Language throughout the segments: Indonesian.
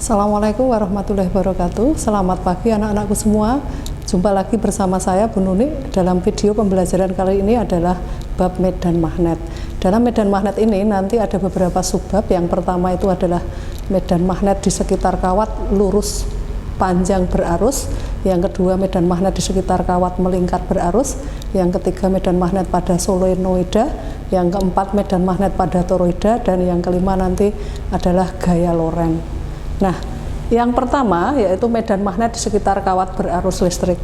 Assalamualaikum warahmatullahi wabarakatuh. Selamat pagi anak-anakku semua. Jumpa lagi bersama saya Bu Nuni. Dalam video pembelajaran kali ini adalah bab medan magnet. Dalam medan magnet ini nanti ada beberapa subbab. Yang pertama itu adalah medan magnet di sekitar kawat lurus panjang berarus. Yang kedua medan magnet di sekitar kawat melingkar berarus. Yang ketiga medan magnet pada solenoida. Yang keempat medan magnet pada toroida. Dan yang kelima nanti adalah gaya Lorentz. Nah, yang pertama yaitu medan magnet di sekitar kawat berarus listrik.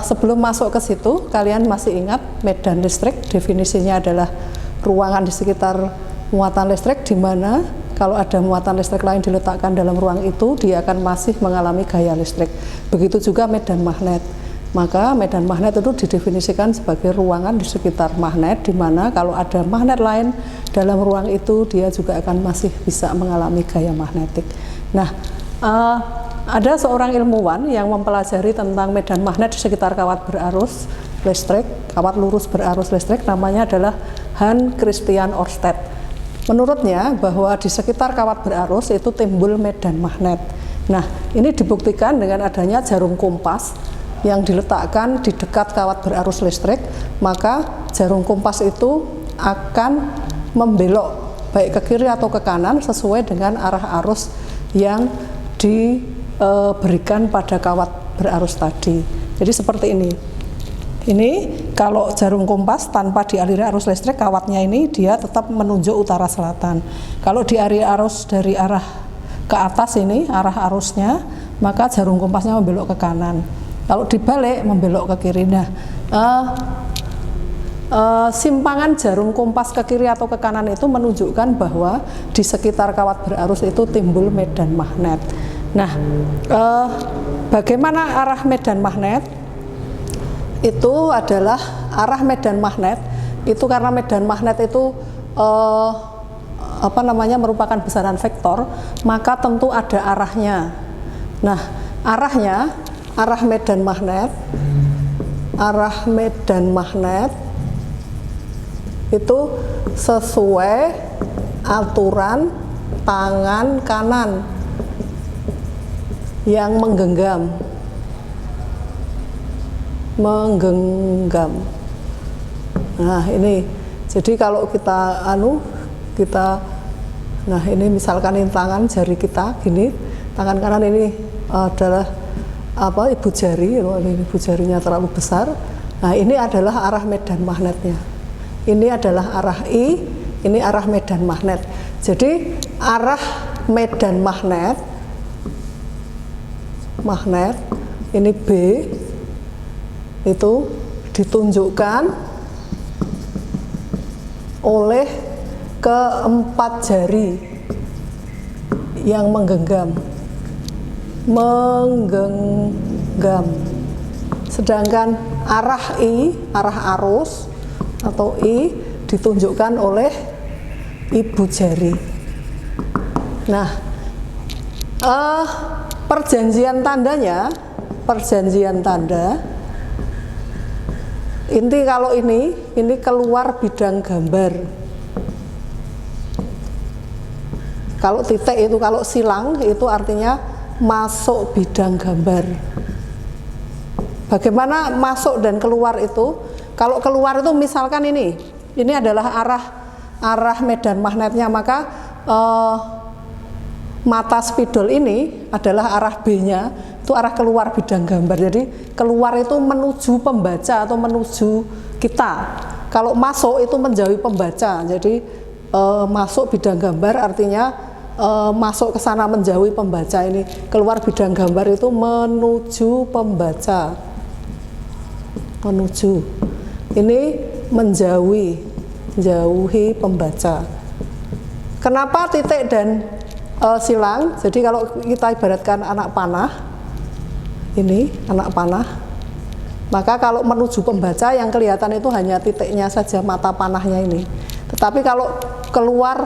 Sebelum masuk ke situ, kalian masih ingat medan listrik definisinya adalah ruangan di sekitar muatan listrik, di mana kalau ada muatan listrik lain diletakkan dalam ruang itu, dia akan masih mengalami gaya listrik. Begitu juga medan magnet. Maka medan magnet itu didefinisikan sebagai ruangan di sekitar magnet, di mana kalau ada magnet lain dalam ruang itu, dia juga akan masih bisa mengalami gaya magnetik. Nah, ada seorang ilmuwan yang mempelajari tentang medan magnet di sekitar kawat berarus listrik, kawat lurus berarus listrik, namanya adalah Hans Christian Ørsted. Menurutnya bahwa di sekitar kawat berarus itu timbul medan magnet. Nah, ini dibuktikan dengan adanya jarum kompas yang diletakkan di dekat kawat berarus listrik, maka jarum kompas itu akan membelok baik ke kiri atau ke kanan sesuai dengan arah arus yang diberikan pada kawat berarus tadi. Jadi seperti ini. Ini kalau jarum kompas tanpa dialiri arus listrik, kawatnya ini dia tetap menunjuk utara selatan. Kalau dialiri arus dari arah ke atas ini, arah arusnya, maka jarum kompasnya membelok ke kanan. Kalau dibalik membelok ke kiri. Nah, simpangan jarum kompas ke kiri atau ke kanan itu menunjukkan bahwa di sekitar kawat berarus itu timbul medan magnet. Nah, bagaimana arah medan magnet? Itu adalah arah medan magnet itu karena medan magnet itu merupakan besaran vektor, maka tentu ada arahnya. Nah, arah medan magnet itu sesuai aturan tangan kanan yang menggenggam. Nah, ini jadi kalau kita nah ini misalkan ini tangan jari kita gini, tangan kanan ini adalah ibu jari, ini ibu jarinya terlalu besar. Nah, ini adalah arah medan magnetnya. Ini adalah arah I, ini arah medan magnet. Jadi arah medan magnet ini B itu ditunjukkan oleh keempat jari yang menggenggam. Sedangkan arah I, arah arus atau I ditunjukkan oleh ibu jari. Nah, perjanjian tanda inti kalau ini keluar bidang gambar. Kalau titik itu, kalau silang itu artinya masuk bidang gambar. Bagaimana masuk dan keluar itu? Kalau keluar itu misalkan ini adalah arah medan magnetnya, maka mata spidol ini adalah arah B-nya, itu arah keluar bidang gambar. Jadi keluar itu menuju pembaca atau menuju kita. Kalau masuk itu menjauhi pembaca. Jadi masuk bidang gambar artinya masuk ke sana menjauhi pembaca. Ini keluar bidang gambar itu menuju pembaca. Ini menjauhi pembaca. Kenapa titik dan silang? Jadi kalau kita ibaratkan anak panah, ini anak panah, maka kalau menuju pembaca yang kelihatan itu hanya titiknya saja, mata panahnya ini. Tetapi kalau keluar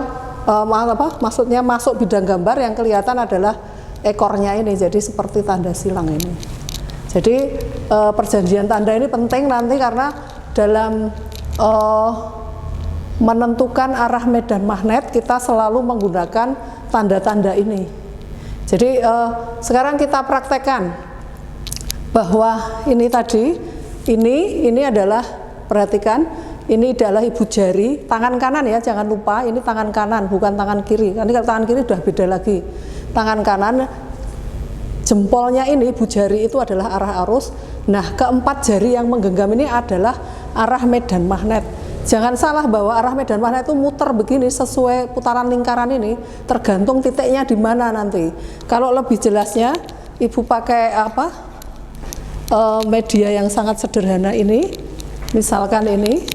maksudnya masuk bidang gambar, yang kelihatan adalah ekornya ini. Jadi seperti tanda silang ini. Jadi perjanjian tanda ini penting nanti karena dalam menentukan arah medan magnet kita selalu menggunakan tanda-tanda ini. Jadi sekarang kita praktekkan bahwa ini tadi, ini adalah, perhatikan, ini adalah ibu jari, tangan kanan ya, jangan lupa ini tangan kanan bukan tangan kiri. Nanti kalau tangan kiri udah beda lagi. Tangan kanan, jempolnya ini ibu jari itu adalah arah arus. Nah, keempat jari yang menggenggam ini adalah arah medan magnet. Jangan salah bahwa arah medan magnet itu muter begini sesuai putaran lingkaran ini, tergantung titiknya di mana nanti. Kalau lebih jelasnya, Ibu pakai apa? Media yang sangat sederhana ini, misalkan ini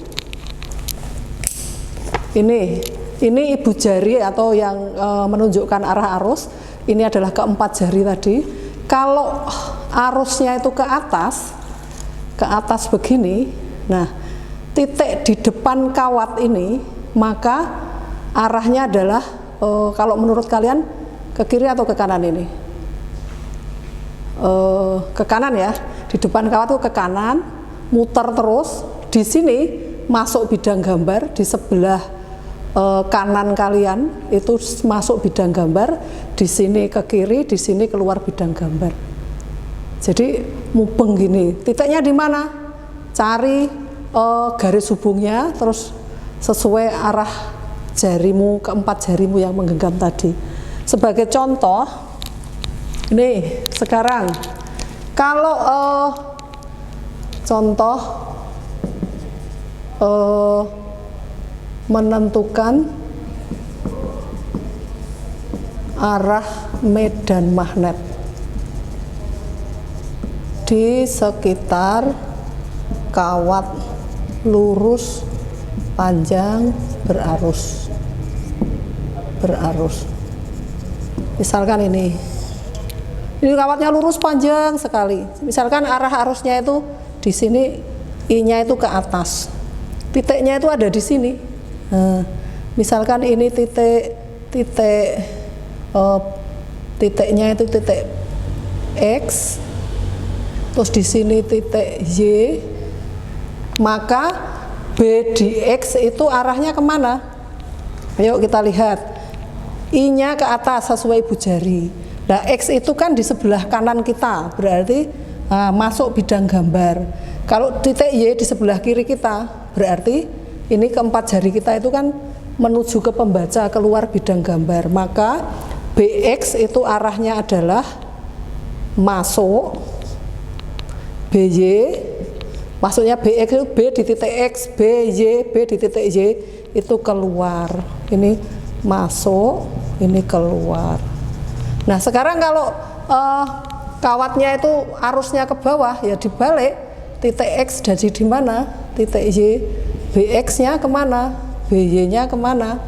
ibu jari atau yang menunjukkan arah arus. Ini adalah keempat jari tadi. Kalau arusnya itu ke atas begini, nah titik di depan kawat ini, maka arahnya adalah kalau menurut kalian ke kiri atau ke kanan ini? Ke kanan ya. Di depan kawat itu ke kanan, muter terus. Di sini masuk bidang gambar, di sebelah kanan kalian itu masuk bidang gambar, di sini ke kiri, di sini keluar bidang gambar. Jadi mubeng gini. Titiknya di mana? Cari garis hubungnya, terus sesuai arah jarimu, keempat jarimu yang menggenggam tadi. Sebagai contoh, ini sekarang kalau contoh menentukan arah medan magnet di sekitar kawat lurus panjang berarus. Misalkan ini kawatnya lurus panjang sekali. Misalkan arah arusnya itu di sini, I-nya itu ke atas, titiknya itu ada di sini. Nah, misalkan ini titiknya itu titik X, terus di sini titik Y, maka B di X itu arahnya kemana? Ayo kita lihat. I-nya ke atas sesuai ibu jari. Nah, X itu kan di sebelah kanan kita, berarti masuk bidang gambar. Kalau titik Y di sebelah kiri kita, berarti ini keempat jari kita itu kan menuju ke pembaca, keluar bidang gambar. Maka BX itu arahnya adalah masuk, BY, maksudnya BX itu B di titik X, BY, B di titik Y itu keluar. Ini masuk, ini keluar. Nah, sekarang kalau kawatnya itu arusnya ke bawah, ya dibalik, titik X dari di mana, titik Y, BX-nya kemana, BY-nya kemana.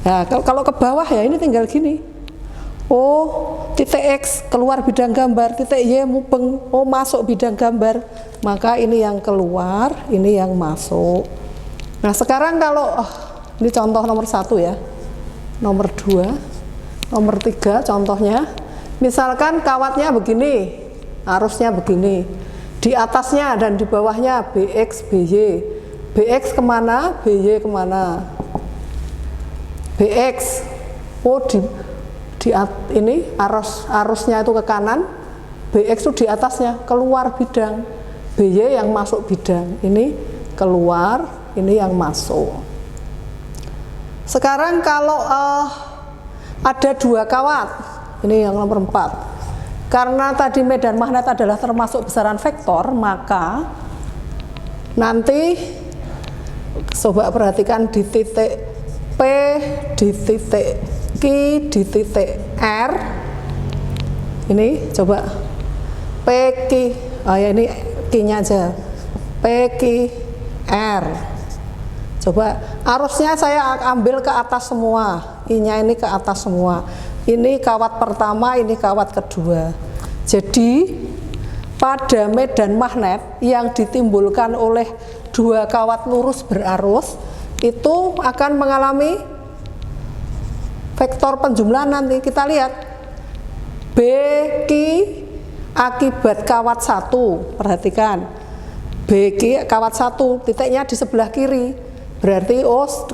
Nah, kalau ke bawah ya ini tinggal gini. Oh, titik X keluar bidang gambar, titik Y mubeng, oh masuk bidang gambar. Maka ini yang keluar, ini yang masuk. Nah, sekarang kalau ini contoh nomor 1 ya, nomor 2, nomor 3 contohnya, misalkan kawatnya begini, arusnya begini, di atasnya dan di bawahnya BX, BY. BX kemana, BY kemana? BX, oh ini arusnya itu ke kanan, BX itu di atasnya, keluar bidang, BY yang masuk bidang, ini keluar, ini yang masuk. Sekarang kalau ada dua kawat, ini yang nomor 4. Karena tadi medan magnet adalah termasuk besaran vektor, maka nanti coba perhatikan di titik P, di titik Q, di titik R. Ini coba P, Q, ya ini Q-nya aja. P, Q, R. Coba arusnya saya ambil ke atas semua, I-nya ini ke atas semua. Ini kawat pertama, ini kawat kedua. Jadi pada medan magnet yang ditimbulkan oleh dua kawat lurus berarus itu akan mengalami vektor penjumlahan nanti. Kita lihat BQ akibat kawat 1, perhatikan BQ kawat 1, titiknya di sebelah kiri. Berarti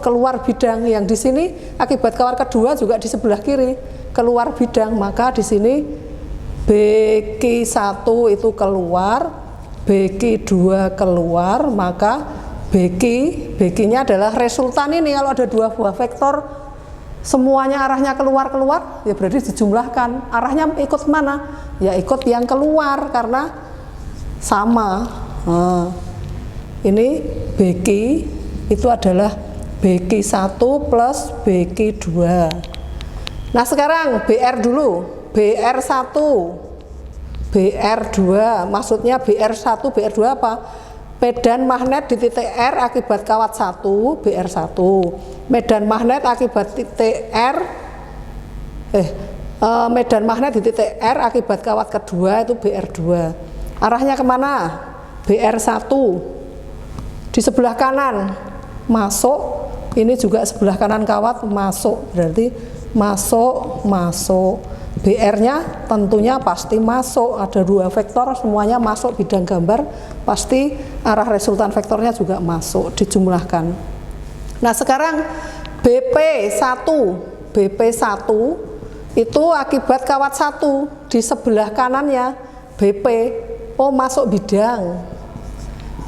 keluar bidang, yang di sini akibat kawat kedua juga di sebelah kiri keluar bidang, maka di sini BQ1 itu keluar, BQ2 keluar, maka BQ-nya adalah resultan ini. Kalau ada dua buah vektor semuanya arahnya keluar-keluar, ya berarti dijumlahkan. Arahnya ikut mana? Ya ikut yang keluar karena sama. Nah, ini BQ itu adalah BQ1 plus BQ2. Nah sekarang BR dulu, BR1, BR2, maksudnya BR1, BR2 apa? Medan magnet di titik R akibat kawat 1, BR1. Medan magnet akibat titik R, medan magnet di titik R akibat kawat kedua itu BR2. Arahnya kemana? BR1 di sebelah kanan masuk, ini juga sebelah kanan kawat masuk, berarti masuk. BR-nya tentunya pasti masuk, ada dua vektor semuanya masuk bidang gambar, pasti arah resultan vektornya juga masuk, dijumlahkan. Nah sekarang BP1 itu akibat kawat 1 di sebelah kanannya BP, masuk bidang.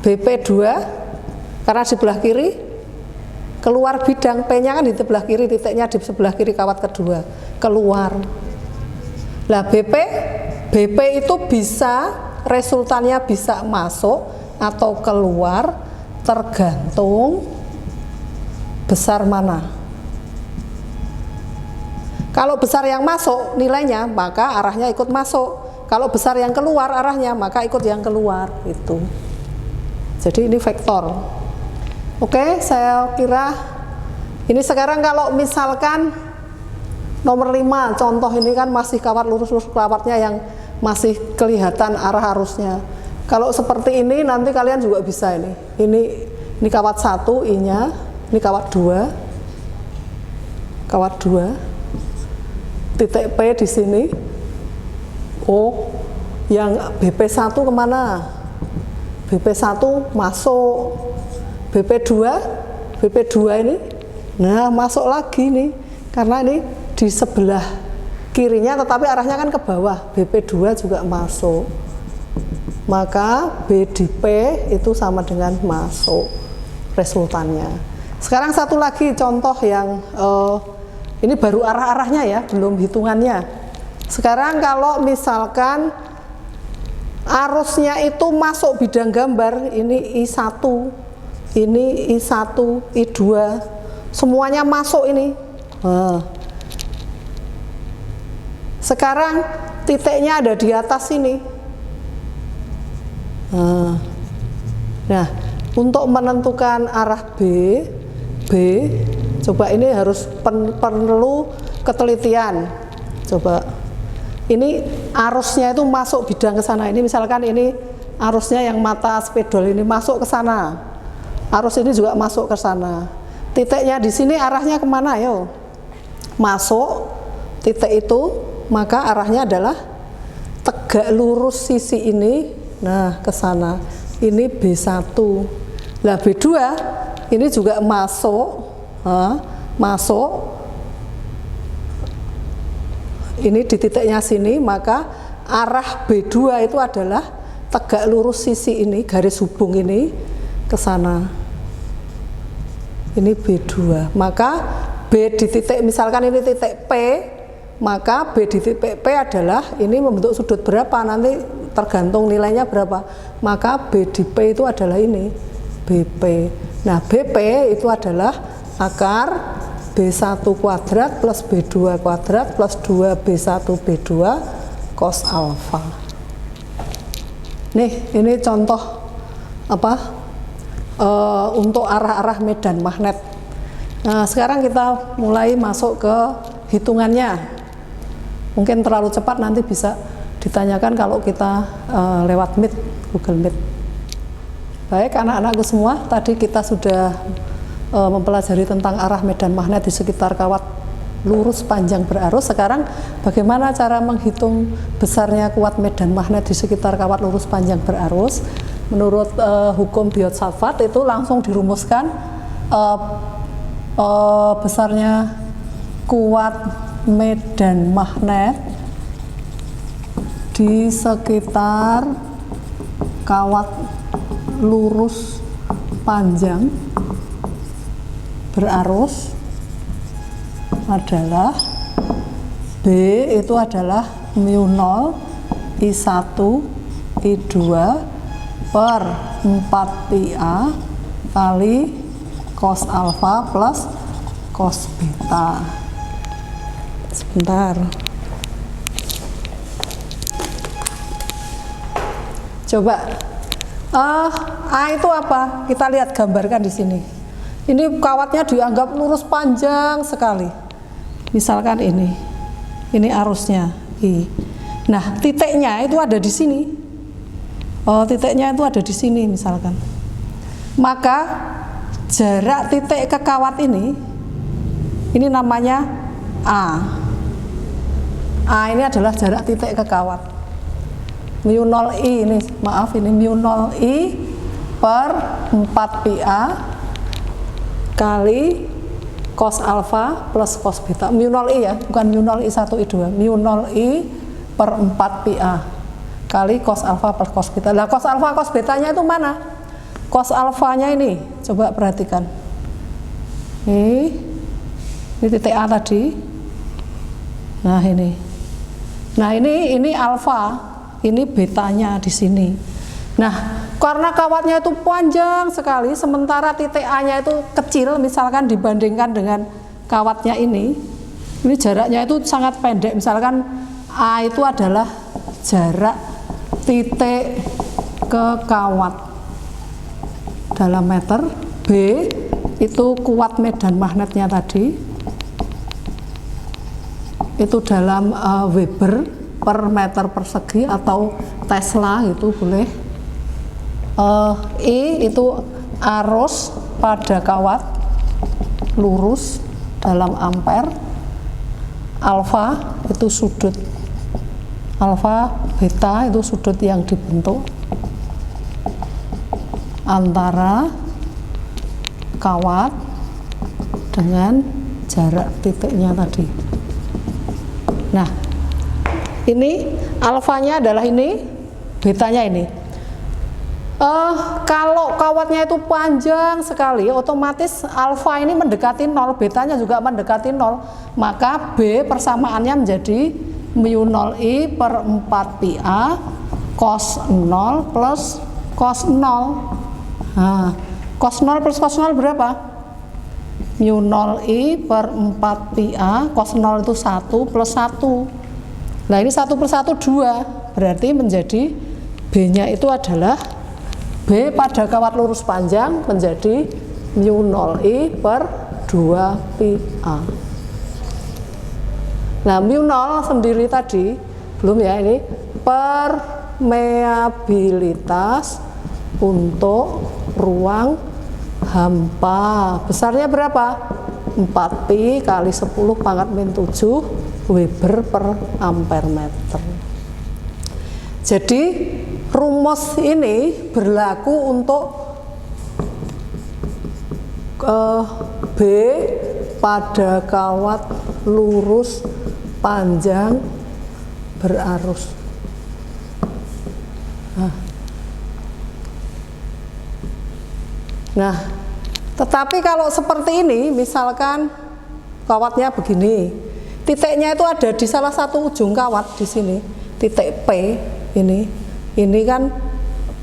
BP2 karena di sebelah kiri keluar bidang, P-nya kan di sebelah kiri, titiknya di sebelah kiri kawat kedua, keluar. Nah BP itu bisa resultannya bisa masuk atau keluar tergantung besar mana. Kalau besar yang masuk nilainya maka arahnya ikut masuk, kalau besar yang keluar arahnya maka ikut yang keluar itu. Jadi ini vektor. Oke, saya kira ini sekarang kalau misalkan nomor 5 contoh ini kan masih kawat lurus-lurus, kawatnya yang masih kelihatan arah arusnya. Kalau seperti ini nanti kalian juga bisa ini kawat 1 I-nya, ini kawat 2 titik P di sini. Yang BP1 kemana? BP1 masuk, BP2 ini nah masuk lagi nih, karena ini di sebelah kirinya tetapi arahnya kan ke bawah, BP2 juga masuk, maka B di P itu sama dengan masuk resultannya. Sekarang satu lagi contoh yang ini baru arah-arahnya ya, belum hitungannya. Sekarang kalau misalkan arusnya itu masuk bidang gambar, ini I1, ini I1, I2, semuanya masuk ini. Sekarang titiknya ada di atas ini. Nah, untuk menentukan arah B, coba ini harus perlu ketelitian. Coba ini arusnya itu masuk bidang ke sana. Ini misalkan ini arusnya yang mata spidol ini masuk ke sana, arus ini juga masuk ke sana. Titiknya di sini arahnya kemana? Yo, masuk titik itu, maka arahnya adalah tegak lurus sisi ini, nah ke sana. Ini B1. Lah B2 ini juga masuk, ini di titiknya sini, maka arah B2 itu adalah tegak lurus sisi ini, garis hubung ini ke sana. Ini B2, maka B di titik, misalkan ini titik P, maka B di titik P adalah ini membentuk sudut berapa, nanti tergantung nilainya berapa, maka B di P itu adalah ini BP. Nah BP itu adalah akar B1 kuadrat plus B2 kuadrat plus 2B1 B2 cos alfa. Nih ini contoh untuk arah-arah medan magnet. Nah sekarang kita mulai masuk ke hitungannya. Mungkin terlalu cepat, nanti bisa ditanyakan kalau kita lewat Meet, Google Meet. Baik anak-anakku semua, tadi kita sudah mempelajari tentang arah medan magnet di sekitar kawat lurus panjang berarus. Sekarang bagaimana cara menghitung besarnya kuat medan magnet di sekitar kawat lurus panjang berarus? Menurut hukum Biot-Savart itu langsung dirumuskan besarnya kuat medan magnet di sekitar kawat lurus panjang berarus adalah B itu adalah mu 0 I1 I2 per 4 pi A kali cos alfa plus cos beta. Sebentar. Coba A itu apa? Kita lihat gambarkan di sini. Ini kawatnya dianggap lurus panjang sekali. Misalkan ini arusnya I. Nah, titiknya itu ada di sini. Titiknya itu ada di sini misalkan. Maka jarak titik ke kawat ini namanya A. A ini adalah jarak titik ke kawat. Mu 0 I ini, maaf ini mu 0 I per 4 pi A kali cos alfa plus cos beta. Mu 0 I ya, bukan mu 0 I1 I2. Mu 0 I per 4 pi A kali cos alfa plus cos beta. Nah, cos alfa cos betanya itu mana? Cos alfanya ini, coba perhatikan. Ini titik A tadi. Nah, ini. Nah, ini alfa. Ini betanya di sini. Nah, karena kawatnya itu panjang sekali, sementara titik A-nya itu kecil, misalkan dibandingkan dengan kawatnya ini jaraknya itu sangat pendek. Misalkan A itu adalah jarak titik ke kawat dalam meter, B itu kuat medan magnetnya tadi, itu dalam Weber per meter persegi atau Tesla itu boleh. I itu arus pada kawat lurus dalam ampere. Alfa itu sudut, alfa beta itu sudut yang dibentuk antara kawat dengan jarak titiknya tadi. Nah, ini alfanya adalah ini, betanya ini. Kalau kawatnya itu panjang sekali, otomatis alfa ini mendekati 0, betanya juga mendekati 0, maka B persamaannya menjadi mu 0 I per 4 pi A cos 0 plus cos 0. Nah, cos 0 plus cos 0 berapa? Mu 0 I per 4 pi A, cos 0 itu 1 plus 1. Nah, ini 1 per 1 2, berarti menjadi B-nya itu adalah B pada kawat lurus panjang menjadi mu 0 I per 2 pi A. Nah, mu 0 sendiri tadi, belum ya, ini permeabilitas untuk ruang hampa. Besarnya berapa? 4 pi kali 10 pangkat min 7 Weber per ampere meter. Jadi rumus ini berlaku untuk B pada kawat lurus panjang berarus. Nah, tetapi kalau seperti ini, misalkan kawatnya begini, titiknya itu ada di salah satu ujung kawat di sini, titik P ini kan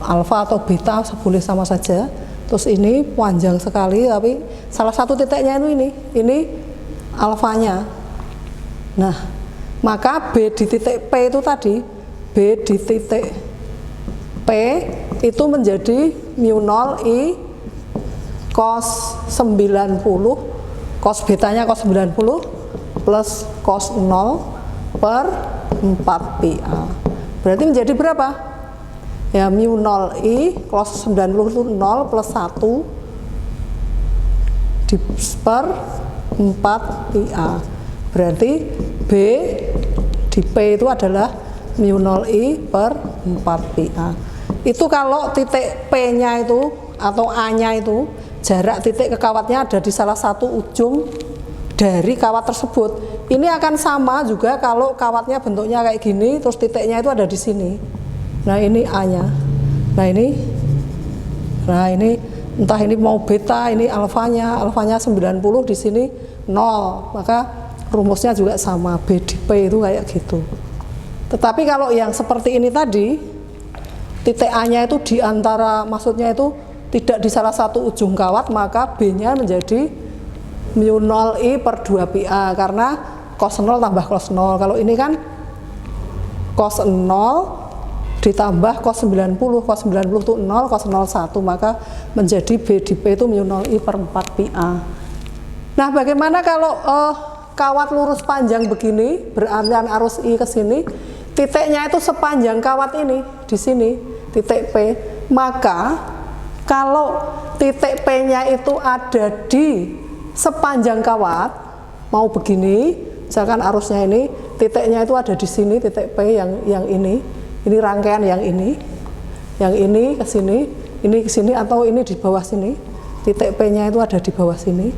alfa atau beta boleh sama saja. Terus ini panjang sekali, tapi salah satu titiknya itu ini alfanya. Nah, maka B di titik P itu tadi, B di titik P itu menjadi mu 0 I cos 90, cos betanya cos 90 plus cos 0 per 4 pi A. Berarti menjadi berapa? Ya, mu 0 I cos 90 itu 0 plus 1 per 4 pi A. Berarti B di P itu adalah mu 0 I per 4 pi A. Itu kalau titik P-nya itu atau A-nya itu jarak titik ke kawatnya ada di salah satu ujung dari kawat tersebut. Ini akan sama juga kalau kawatnya bentuknya kayak gini, terus titiknya itu ada di sini. Nah ini A-nya. Nah ini entah ini mau beta, ini alfanya 90, di sini 0. Maka rumusnya juga sama, B di P itu kayak gitu. Tetapi kalau yang seperti ini tadi, titik A-nya itu di antara, maksudnya itu tidak di salah satu ujung kawat, maka B-nya menjadi mu 0I per 2πA, karena cos 0 tambah cos 0. Kalau ini kan cos 0 ditambah cos 90 itu 0, cos 0 1, maka menjadi B di P itu mu 0I per 4πA. Nah, bagaimana kalau kawat lurus panjang begini, beraliran arus I ke sini, titiknya itu sepanjang kawat ini, di sini, titik P, maka kalau titik P-nya itu ada di sepanjang kawat, mau begini, misalkan arusnya ini, titiknya itu ada di sini, titik P yang ini rangkaian yang ini ke sini, ini ke sini, atau ini di bawah sini, titik P-nya itu ada di bawah sini,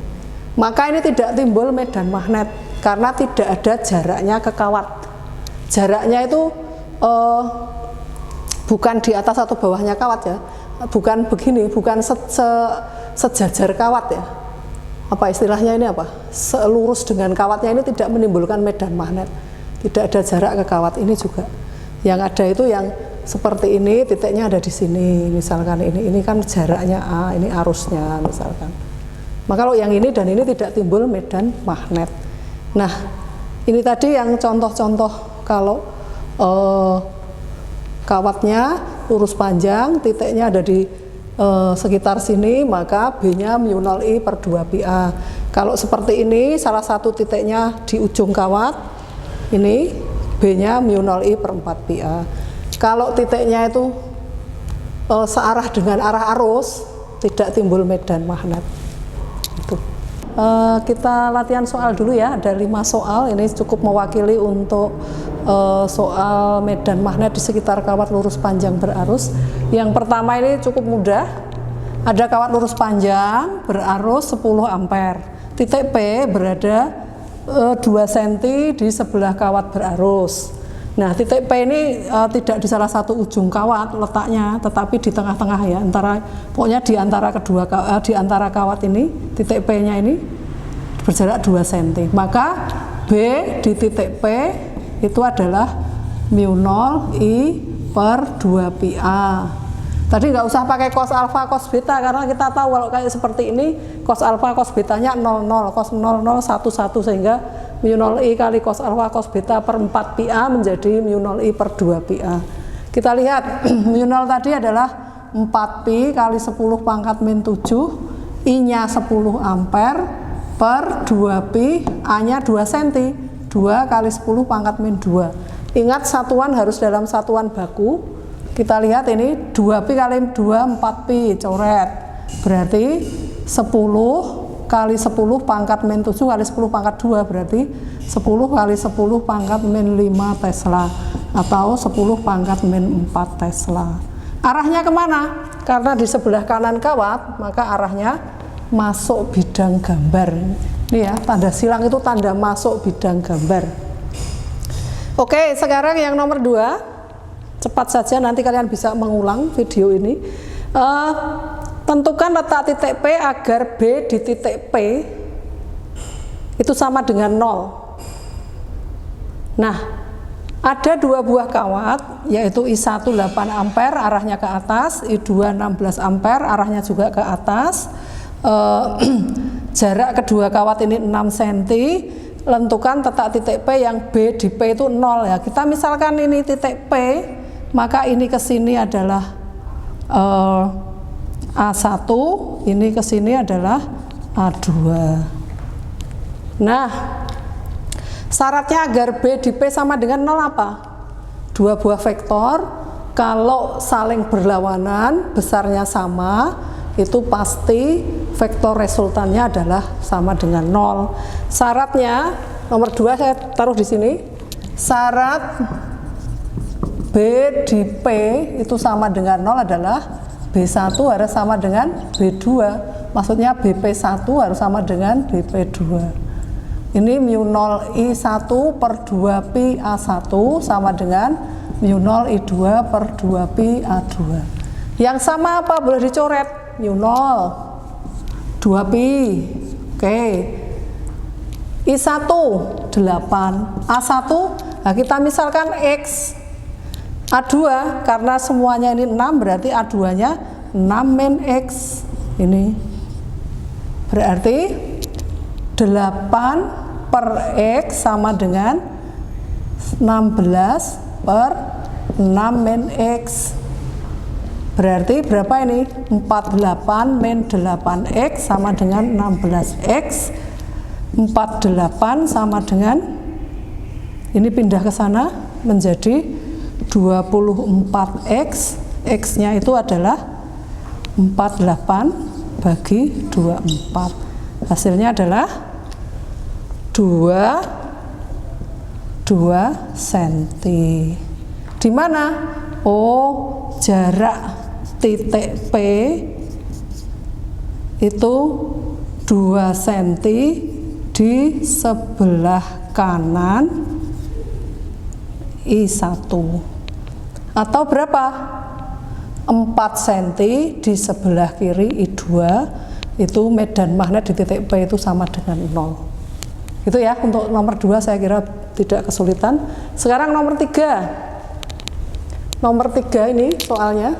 maka ini tidak timbul medan magnet karena tidak ada jaraknya ke kawat. Jaraknya itu bukan di atas atau bawahnya kawat ya, bukan begini, bukan sejajar kawat ya. Apa istilahnya ini apa? Selurus dengan kawatnya, ini tidak menimbulkan medan magnet. Tidak ada jarak ke kawat ini juga. Yang ada itu yang seperti ini, titiknya ada di sini, misalkan ini kan jaraknya A, ini arusnya misalkan. Maka kalau yang ini dan ini tidak timbul medan magnet. Nah, ini tadi yang contoh-contoh kalau kawatnya lurus panjang, titiknya ada di sekitar sini, maka B-nya mu 0I per 2πA. Kalau seperti ini, salah satu titiknya di ujung kawat, ini B-nya mu 0I per 4πA. Kalau titiknya itu searah dengan arah arus, tidak timbul medan magnet. Itu. Kita latihan soal dulu ya, ada 5 soal, ini cukup mewakili untuk soal medan magnet di sekitar kawat lurus panjang berarus. Yang pertama ini cukup mudah, ada kawat lurus panjang berarus 10 ampere, titik P berada 2 cm di sebelah kawat berarus. Nah, titik P ini tidak di salah satu ujung kawat letaknya, tetapi di tengah-tengah ya, pokoknya di antara di antara kawat ini, titik P-nya ini berjarak 2 cm. Maka B di titik P itu adalah mu 0I per 2πA. Tadi nggak usah pakai cos alfa, cos beta, karena kita tahu kalau kayak seperti ini, cos alfa, cos betanya 00, cos 00, 11, sehingga mu 0I kali cos alfa, cos beta per 4πA menjadi mu 0I per 2πA. Kita lihat, mu 0 tadi adalah 4pi kali 10 pangkat min 7, I-nya 10 ampere per 2pi, A-nya 2 cm, 2 kali 10 pangkat min 2. Ingat satuan harus dalam satuan baku. Kita lihat ini 2pi kali 2, 4pi, coret. Berarti 10 kali 10 pangkat min 7 kali 10 pangkat 2, berarti 10 kali 10 pangkat min 5 Tesla, atau 10 pangkat min 4 Tesla. Arahnya kemana? Karena di sebelah kanan kawat, maka arahnya masuk bidang gambar. Ini ya, tanda silang itu tanda masuk bidang gambar. Oke, sekarang yang nomor 2, cepat saja, nanti kalian bisa mengulang video ini. Tentukan letak titik P agar B di titik P itu sama dengan 0. Nah, ada 2 buah kawat, yaitu I1 8 ampere arahnya ke atas, I2 16 ampere arahnya juga ke atas. Jarak kedua kawat ini 6 cm. Tentukan letak titik P yang B di P itu 0 ya. Kita misalkan ini titik P, maka ini ke sini adalah A1, ini ke sini adalah A2. Nah, syaratnya agar B di P sama dengan 0 apa? 2 buah vektor, kalau saling berlawanan, besarnya sama, itu pasti vektor resultannya adalah sama dengan 0. Syaratnya nomor 2 saya taruh di sini. Syarat B di P itu sama dengan 0 adalah B1 harus sama dengan B2. maksudnya BP1 harus sama dengan BP2. Ini mu0 I1 per 2 pi A1 sama dengan mu0 I2 per 2 pi A2. Yang sama apa? Boleh dicoret. mu0 2 pi. Oke. I1 8, A1, nah kita misalkan X, A2 karena semuanya ini 6 berarti A2 nya 6 min X, ini berarti 8 per X sama dengan 16 per 6 min X, berarti berapa ini? 48 min 8X sama dengan 16X. 48 sama dengan, ini pindah ke sana menjadi 24X, X-nya itu adalah 48 bagi 24. Hasilnya adalah 2 cm. Di mana? Oh, jarak titik P itu 2 cm di sebelah kanan I1, atau berapa? 4 cm di sebelah kiri I2. Itu medan magnet di titik P itu sama dengan 0. Itu ya, untuk nomor 2 saya kira tidak kesulitan. Sekarang nomor 3. Nomor 3 ini soalnya,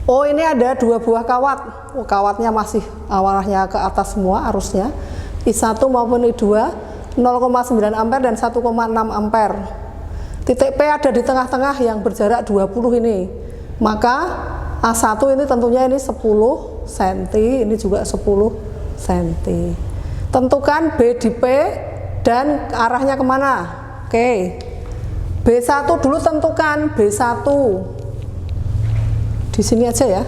oh ini ada 2 buah kawat. Oh, kawatnya masih arahnya ke atas semua arusnya, I1 maupun I2, 0,9 ampere dan 1,6 ampere. Titik P ada di tengah-tengah yang berjarak 20 ini, maka A1 ini tentunya ini 10 cm, ini juga 10 cm. Tentukan B di P dan arahnya kemana? Oke, B1 dulu tentukan, B1 di sini aja ya.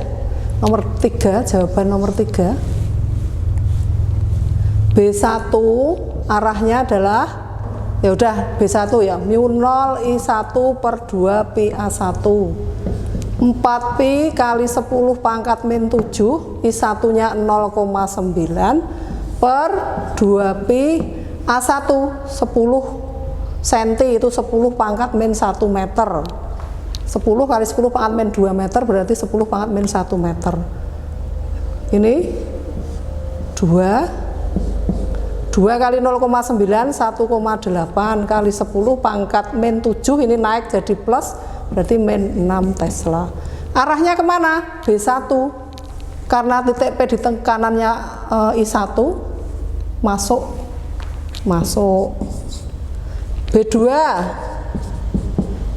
Nomor 3, jawaban nomor 3. B1 arahnya adalah, ya udah B1 ya, mu0 I1 per 2 pi A1. 4 pi kali 10 pangkat min 7, I1 nya 0,9 per 2 pi A1, 10 cm itu 10 pangkat min 1 meter. 10 kali 10 pangkat min 2 meter berarti 10 pangkat min 1 meter. Ini 2 kali 0,9 1,8 kali 10 pangkat min 7, ini naik jadi plus berarti min 6 Tesla. Arahnya kemana? B1, karena titik P di kanannya I1 masuk.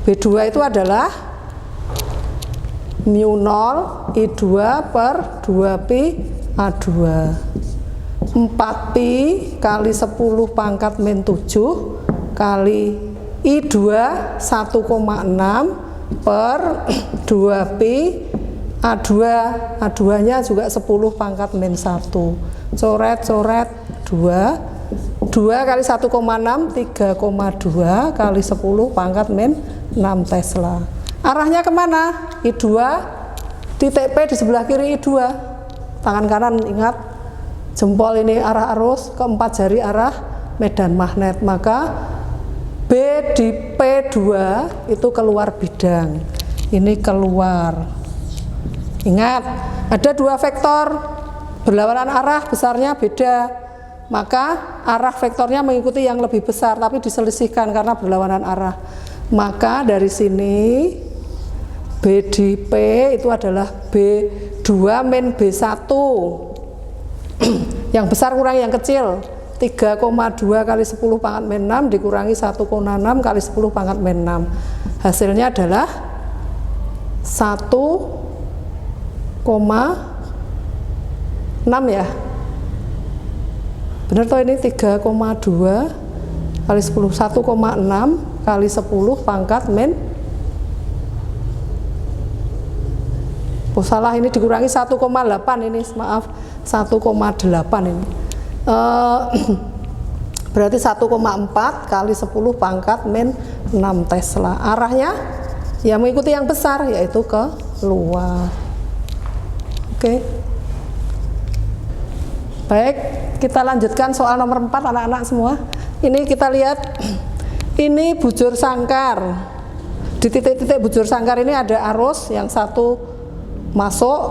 B2 itu adalah mu0 I2 per 2 pi A2. 4 pi kali 10 pangkat min 7 kali I2 1,6 per 2 pi A2. A2 nya juga 10 pangkat min 1. Coret 2 kali 1,6 3,2 kali 10 pangkat min 6 Tesla. Arahnya kemana? I2, titik P di sebelah kiri I2, tangan kanan ingat, jempol ini arah arus, keempat jari arah medan magnet, maka B di P2 itu keluar bidang, ini keluar. Ingat, ada 2 vektor berlawanan arah, besarnya beda, maka arah vektornya mengikuti yang lebih besar tapi diselisihkan karena berlawanan arah. Maka dari sini B di P itu adalah B2 min B1. Yang besar kurang yang kecil, 3,2 kali 10 pangkat min 6 dikurangi 1,6 kali 10 pangkat min 6. Hasilnya adalah 1,6 ya. Benar toh, ini 3,2 kali 10, 1,6 kali 10 pangkat min, oh salah, ini dikurangi 1,8 ini, maaf, 1,8 ini. Berarti 1,4 kali 10 pangkat min 6 Tesla. Arahnya ya mengikuti yang besar, yaitu ke luar. Oke. Baik, kita lanjutkan soal nomor 4 anak-anak semua. Ini kita lihat, ini bujur sangkar. Di titik-titik bujur sangkar ini ada arus, yang satu masuk,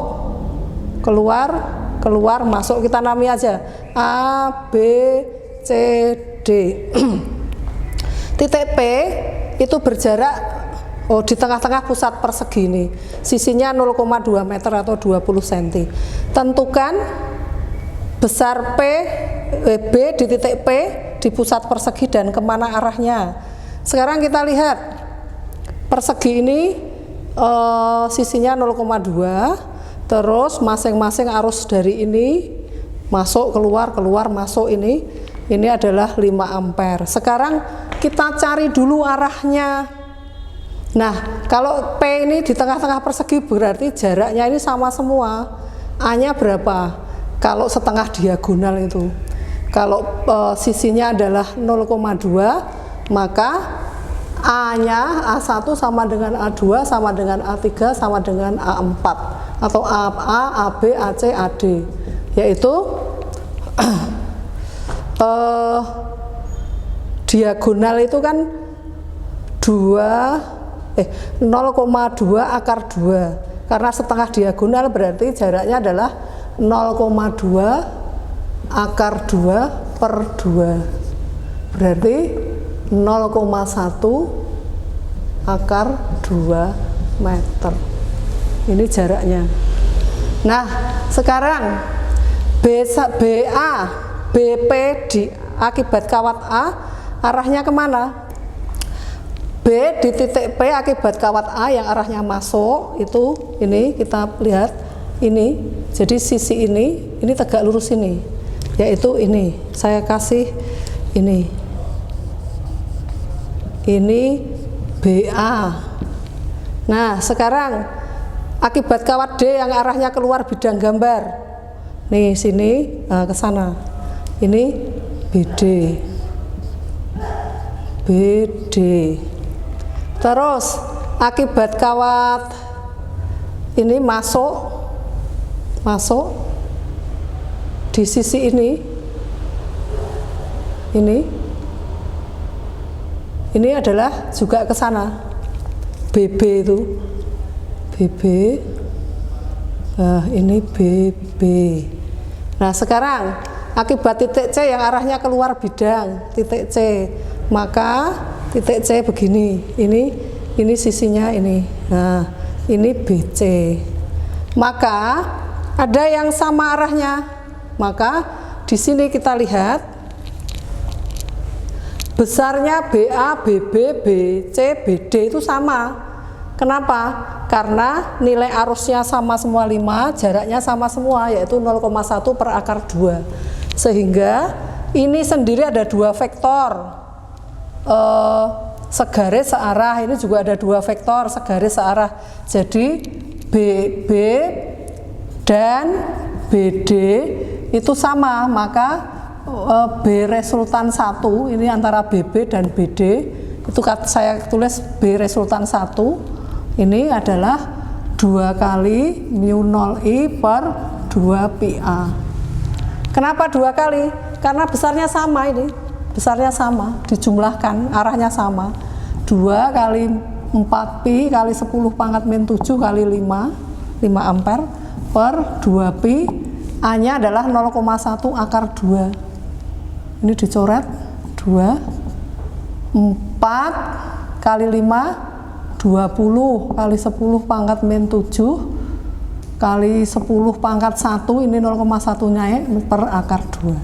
keluar, keluar, masuk. Kita namai aja A, B, C, D. Titik P itu berjarak di tengah-tengah pusat persegi ini. Sisinya 0,2 meter atau 20 cm. Tentukan besar B di titik P di pusat persegi dan kemana arahnya. Sekarang kita lihat persegi ini sisinya 0,2, terus masing-masing arus dari ini masuk keluar keluar masuk ini adalah 5 ampere. Sekarang kita cari dulu arahnya. Nah, kalau P ini di tengah-tengah persegi berarti jaraknya ini sama semua. A-nya berapa? Kalau setengah diagonal itu. Kalau sisinya adalah 0,2, maka A-nya A1 sama dengan A2 sama dengan A3 sama dengan A4 atau AA, AB, AC, AD, yaitu diagonal itu kan 0,2 akar 2, karena setengah diagonal berarti jaraknya adalah 0,2 akar 2 per 2, berarti 0,1 akar 2 meter. Ini jaraknya. Nah, sekarang BA, BP di akibat kawat A arahnya kemana? B di titik P akibat kawat A yang arahnya masuk itu ini kita lihat ini. Jadi sisi ini tegak lurus ini, yaitu ini. Saya kasih ini BA. Nah, sekarang akibat kawat D yang arahnya keluar bidang gambar. Nih sini ke sana. Ini BD. Terus akibat kawat ini masuk di sisi ini adalah juga ke sana. BB itu BB. Nah, ini BB. Nah, sekarang akibat titik C yang arahnya keluar bidang titik C, maka titik C begini. Ini sisinya ini. Nah, ini BC. Maka ada yang sama arahnya. Maka di sini kita lihat besarnya BA, BB, BC, BD itu sama. Kenapa? Karena nilai arusnya sama semua 5, jaraknya sama semua, yaitu 0,1 per akar 2. Sehingga ini sendiri ada 2 vektor. Segaris searah, ini juga ada 2 vektor segaris searah. Jadi BB dan BD itu sama, maka B resultan 1 ini antara BB dan BD itu saya tulis B resultan 1 ini adalah 2 kali mu 0I per 2 PA. Kenapa 2 kali? Karena besarnya sama ini, besarnya sama, dijumlahkan, arahnya sama. 2 kali 4 pi kali 10 pangkat min 7 kali 5 ampere per 2 pi, A nya adalah 0,1 akar 2. Ini dicoret 2, 4 kali 5, 20 kali 10 pangkat min 7 kali 10 pangkat 1, ini 0,1 nya per akar 2.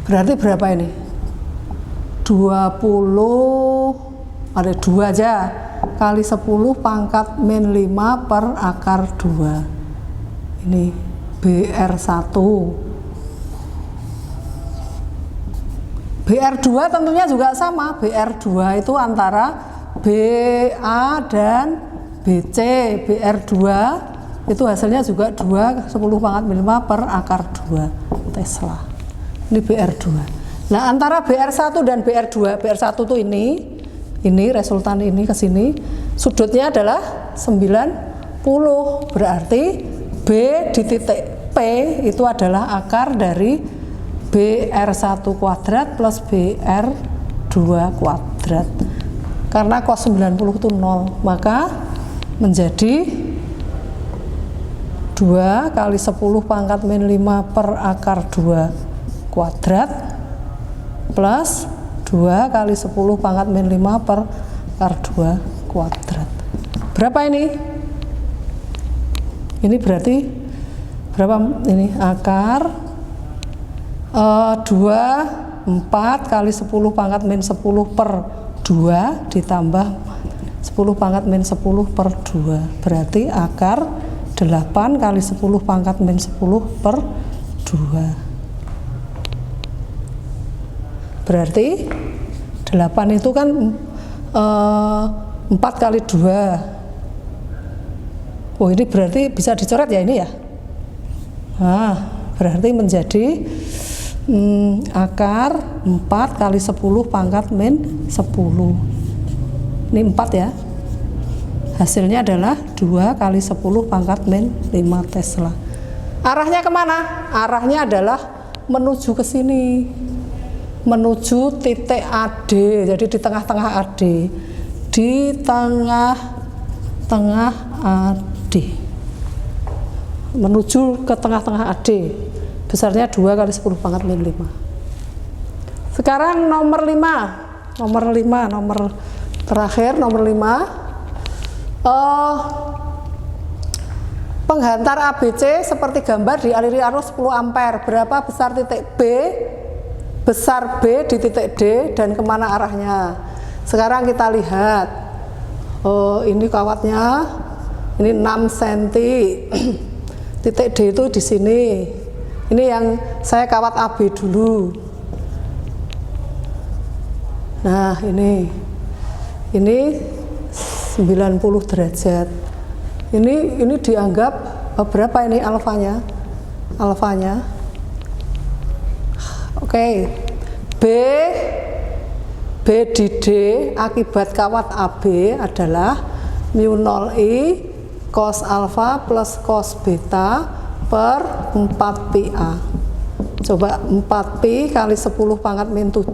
Berarti berapa ini? 20, ada 2 aja, kali 10 pangkat min 5 per akar 2. Ini BR1. BR2 tentunya juga sama. BR2 itu antara BA dan BC. BR2 itu hasilnya juga 2 10 pangkat min 5 per akar 2 Tesla. Ini BR2. Nah, antara BR1 dan BR2, BR1 itu ini resultan ini ke sini, sudutnya adalah 90. Berarti B di titik P itu adalah akar dari BR1 kuadrat plus BR2 kuadrat. Karena cos 90 itu 0, maka menjadi 2 kali 10 pangkat min 5 per akar 2 kuadrat plus 2 kali 10 pangkat min 5 per akar 2 kuadrat. Berapa ini? Ini berarti berapa ini? Akar 2, 4 kali 10 pangkat min 10 per 2 ditambah 10 pangkat min 10 per 2. Berarti akar 8 kali 10 pangkat min 10 per 2. Berarti 8 itu kan 4 kali 2. Oh, ini berarti bisa dicoret ya ini ya. Nah, berarti menjadi akar 4 kali 10 pangkat min 10. Ini 4 ya. Hasilnya adalah 2 kali 10 pangkat min 5 Tesla. Arahnya kemana? Arahnya adalah menuju ke sini, menuju titik AD. Jadi di tengah-tengah AD, di tengah-tengah AD, menuju ke tengah-tengah AD. Besarnya 2 kali 10 pangkat min 5. Sekarang nomor 5. Nomor terakhir, nomor 5. Penghantar ABC seperti gambar dialiri arus 10 ampere. Berapa besar titik B, besar B di titik D, dan kemana arahnya? Sekarang kita lihat. Ini kawatnya, ini 6 cm. Titik D itu di sini. Ini yang saya kawat AB dulu. Nah, ini 90 derajat. Ini dianggap berapa ini alfanya? Oke. B di D akibat kawat AB adalah μ0I cos alfa plus cos beta per 4πA. Coba 4π kali 10 pangkat min 7,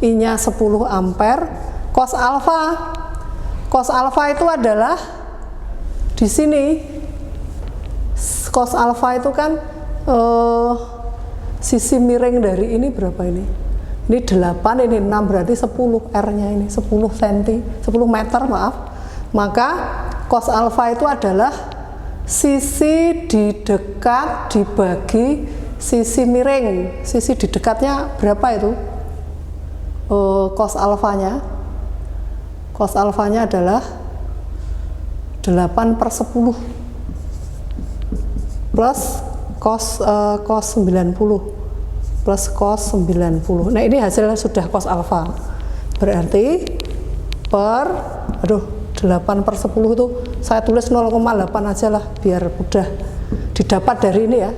I-nya 10 ampere. Cos alfa itu adalah di sini. Cos alfa itu kan sisi miring dari ini berapa ini? Ini 8, ini 6, berarti 10, R-nya ini 10 meter, maaf. Maka cos alfa itu adalah sisi di dekat dibagi sisi miring. Sisi di dekatnya berapa itu? Cos alfanya adalah 8/10 plus cos 90 plus cos 90. Nah, ini hasilnya sudah cos alfa. Berarti per 8/10 itu saya tulis 0,8 aja lah biar mudah didapat dari ini ya.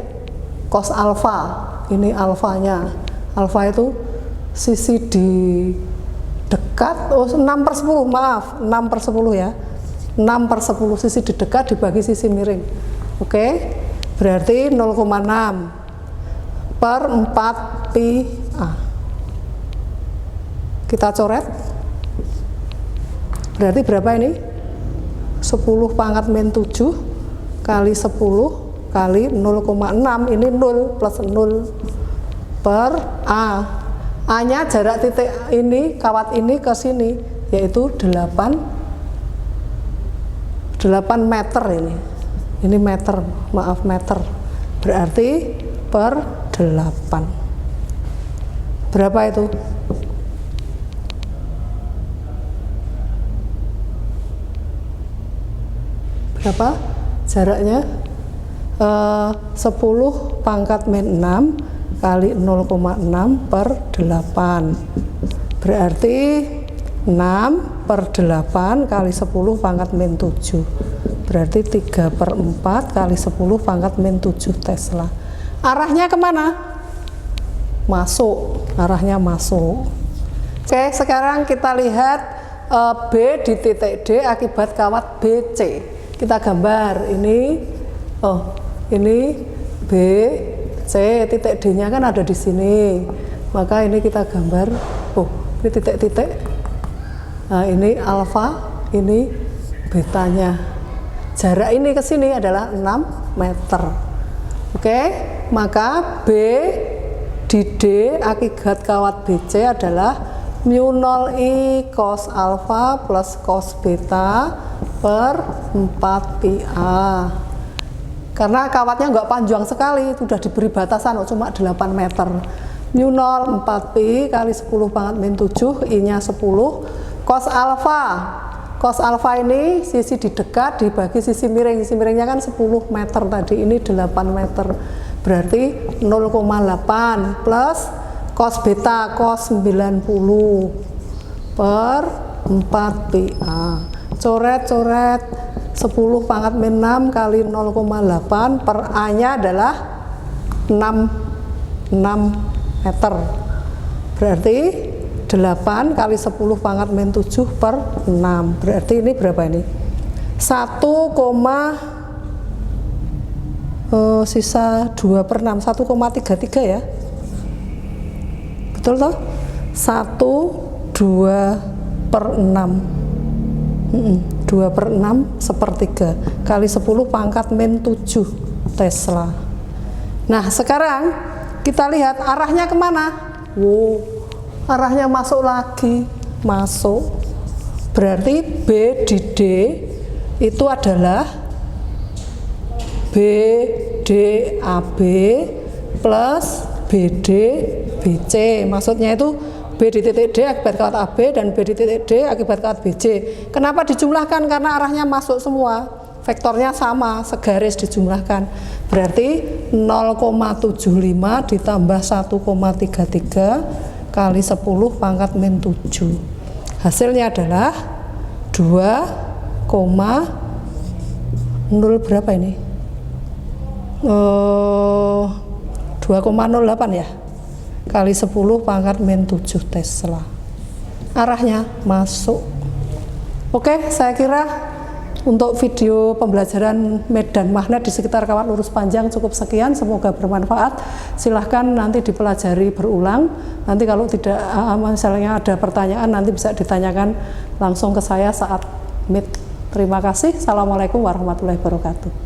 Cos alfa, ini alfanya. Alfa itu sisi di dekat, 6/10, maaf, 6/10 ya. 6/10 sisi di dekat dibagi sisi miring. Oke, berarti 0,6 per 4πA. Kita coret. Berarti berapa ini? 10 pangkat min 7 kali 10 kali 0,6, ini 0 plus 0 per A. A-nya jarak titik ini, kawat ini ke sini, yaitu 8 meter ini. Ini meter, maaf meter. Berarti per 8. Berapa itu? Berapa jaraknya? 10 pangkat min 6 kali 0,6 per 8. Berarti 6 per 8 kali 10 pangkat min 7. Berarti 3/4 kali 10 pangkat min 7 Tesla. Arahnya kemana? Masuk, arahnya masuk. Oke, sekarang kita lihat B di titik D akibat kawat BC. Kita gambar ini, ini B, C, titik D-nya kan ada di sini. Maka ini kita gambar, oh ini titik-titik. Nah ini alfa, ini betanya. Jarak ini ke sini adalah 6 meter. Oke, maka B di D akibat kawat BC adalah mu 0 I cos alfa plus cos beta per 4 pi A. Karena kawatnya nggak panjang sekali, itu sudah diberi batasan cuma 8 meter. Mu 0 4 pi kali 10 pangkat min 7, I nya 10. Cos alfa, cos alfa ini sisi di dekat dibagi sisi miring, sisi miringnya kan 10 meter tadi, ini 8 meter, berarti 0,8 plus cos beta cos 90 per 4 pi A. Coret-coret 10 pangkat min 6 kali 0,8 per A nya adalah 6 meter, berarti 8 kali 10 pangkat min 7 per 6, berarti ini berapa ini? 1, sisa 2 per 6, 1,33 ya, betul toh? 1, 2 per 6, 2 per 6 sepertiga kali 10 pangkat min 7 Tesla. Nah sekarang kita lihat arahnya kemana. Wow, arahnya masuk lagi, masuk, berarti B di D itu adalah BDAB plus BD BC. Maksudnya itu B di titik D akibat kawat AB dan B di titik D akibat kawat BC. Kenapa dijumlahkan? Karena arahnya masuk semua, vektornya sama, segaris dijumlahkan. Berarti 0,75 ditambah 1,33 kali 10 pangkat min 7. Hasilnya adalah 2,0 berapa ini? 2,08 ya, kali 10 pangkat min 7 Tesla. Arahnya masuk. Oke, saya kira untuk video pembelajaran medan magnet di sekitar kawat lurus panjang cukup sekian, semoga bermanfaat. Silahkan nanti dipelajari berulang. Nanti kalau tidak misalnya ada pertanyaan nanti bisa ditanyakan langsung ke saya saat meet. Terima kasih. Assalamualaikum warahmatullahi wabarakatuh.